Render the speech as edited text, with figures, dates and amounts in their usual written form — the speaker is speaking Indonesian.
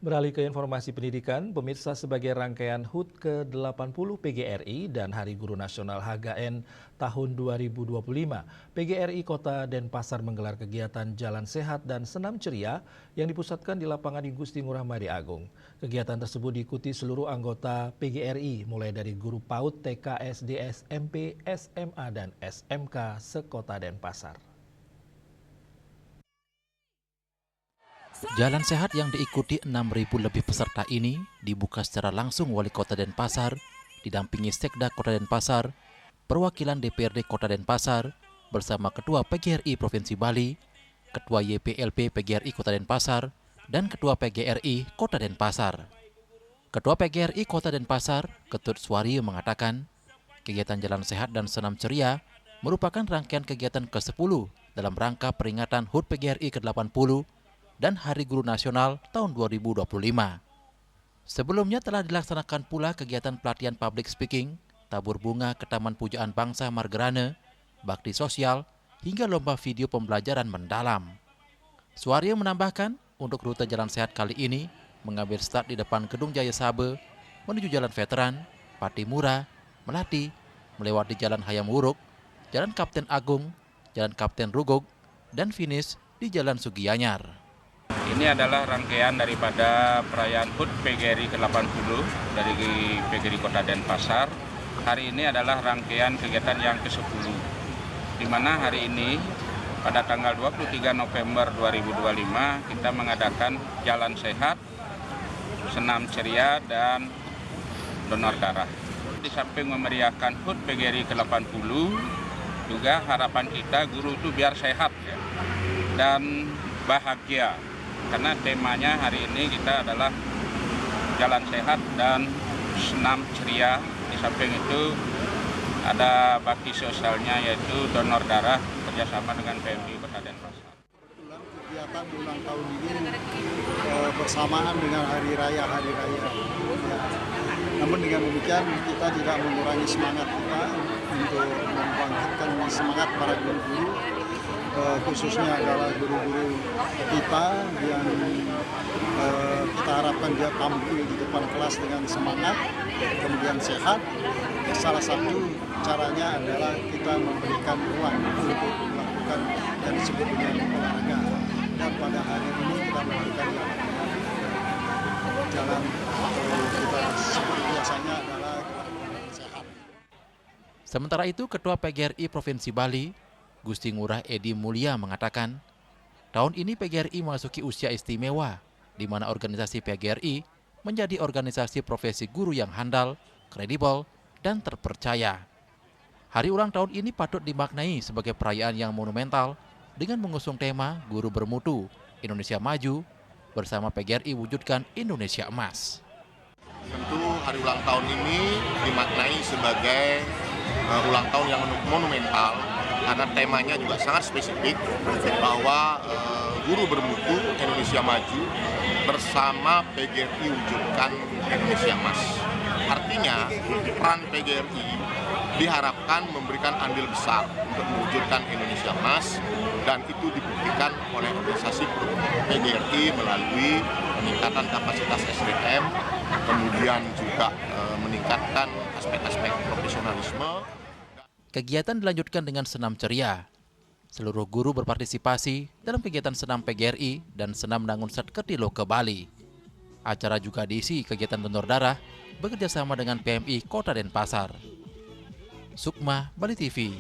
Beralih ke informasi pendidikan, pemirsa sebagai rangkaian HUT ke-80 PGRI dan Hari Guru Nasional HGN tahun 2025, PGRI Kota Denpasar menggelar kegiatan Jalan Sehat dan Senam Ceria yang dipusatkan di lapangan Gusti Ngurah Madya Agung. Kegiatan tersebut diikuti seluruh anggota PGRI, mulai dari guru PAUD, TK, SD, SMP, SMA, dan SMK sekota Denpasar. Jalan sehat yang diikuti 6.000 lebih peserta ini dibuka secara langsung Wali Kota Denpasar, didampingi Sekda Kota Denpasar, perwakilan DPRD Kota Denpasar, bersama Ketua PGRI Provinsi Bali, Ketua YPLP PGRI Kota Denpasar, dan Ketua PGRI Kota Denpasar. Ketua PGRI Kota Denpasar, Ketut Suwaryo mengatakan, kegiatan Jalan Sehat dan Senam Ceria merupakan rangkaian kegiatan ke-10 dalam rangka peringatan HUT PGRI ke-80 dan Hari Guru Nasional tahun 2025. Sebelumnya telah dilaksanakan pula kegiatan pelatihan public speaking, tabur bunga ke Taman Pujaan Bangsa Margerane, bakti sosial, hingga lomba video pembelajaran mendalam. Suwaryo menambahkan, untuk rute jalan sehat kali ini mengambil start di depan Gedung Jaya Sabe, menuju Jalan Veteran, Patimura, Melati, melewati Jalan Hayam Wuruk, Jalan Kapten Agung, Jalan Kapten Rugog, dan finish di Jalan Sugianyar. Ini adalah rangkaian daripada perayaan HUT PGRI ke-80 dari PGRI Kota Denpasar. Hari ini adalah rangkaian kegiatan yang ke-10, di mana hari ini pada tanggal 23 November 2025 kita mengadakan Jalan Sehat, Senam Ceria, dan Donor Darah. Di samping memeriahkan HUT PGRI ke-80, juga harapan kita guru itu biar sehat ya, dan bahagia. Karena temanya hari ini kita adalah Jalan Sehat dan Senam Ceria. Di samping itu ada bakti sosialnya, yaitu donor darah kerjasama dengan PMI Kota Denpasar. Kegiatan ulang tahun ini bersamaan dengan hari raya. Namun dengan demikian kita tidak mengurangi semangat kita untuk membangkitkan semangat para guru-guru, khususnya adalah guru-guru kita yang kita harapkan dia tampil di depan kelas dengan semangat, kemudian sehat. Salah satu caranya adalah kita memberikan ruang untuk melakukan yang disebut dengan olahraga. Dan pada hari ini kita melakukan jalan kita seperti biasanya adalah gerakan sehat. Sementara itu, Ketua PGRI Provinsi Bali, Gusti Ngurah Edi Mulia mengatakan, tahun ini PGRI memasuki usia istimewa, di mana organisasi PGRI menjadi organisasi profesi guru yang handal, kredibel, dan terpercaya. Hari ulang tahun ini patut dimaknai sebagai perayaan yang monumental dengan mengusung tema Guru Bermutu, Indonesia Maju, bersama PGRI wujudkan Indonesia Emas. Tentu hari ulang tahun ini dimaknai sebagai ulang tahun yang monumental, karena temanya juga sangat spesifik bahwa Guru Bermutu Indonesia Maju bersama PGRI wujudkan Indonesia Emas. Artinya peran PGRI diharapkan memberikan andil besar untuk mewujudkan Indonesia Emas, dan itu dibuktikan oleh organisasi PGRI melalui peningkatan kapasitas SDM, kemudian juga meningkatkan aspek-aspek profesionalisme. Kegiatan dilanjutkan dengan senam ceria. Seluruh guru berpartisipasi dalam kegiatan senam PGRI dan senam Dangun Setketilo ke Bali. Acara juga diisi kegiatan donor darah bekerjasama dengan PMI Kota Denpasar. Sukma, Bali TV.